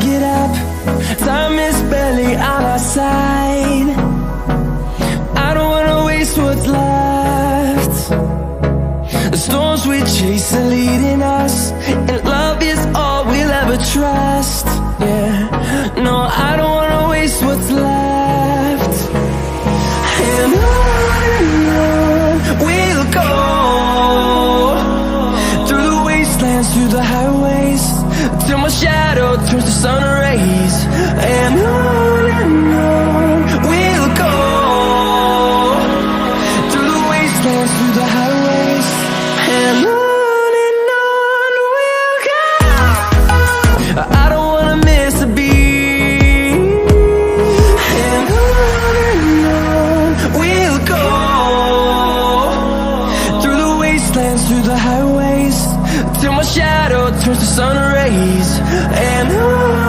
get up. Time is barely on our side. I don't wanna waste what's left. The storms we chase are leading us, and love is all we'll ever trust. Yeah, no, I don't wanna waste what's left. And on we'll go, through the wastelands, through the highways, till my shadow turns to sun rays. And on we'll go, through the wastelands, through the highways, and on we'll go. I don't wanna miss a beat. And on we'll go, through the wastelands, through the highways, till my shadow turns to sun rays. And on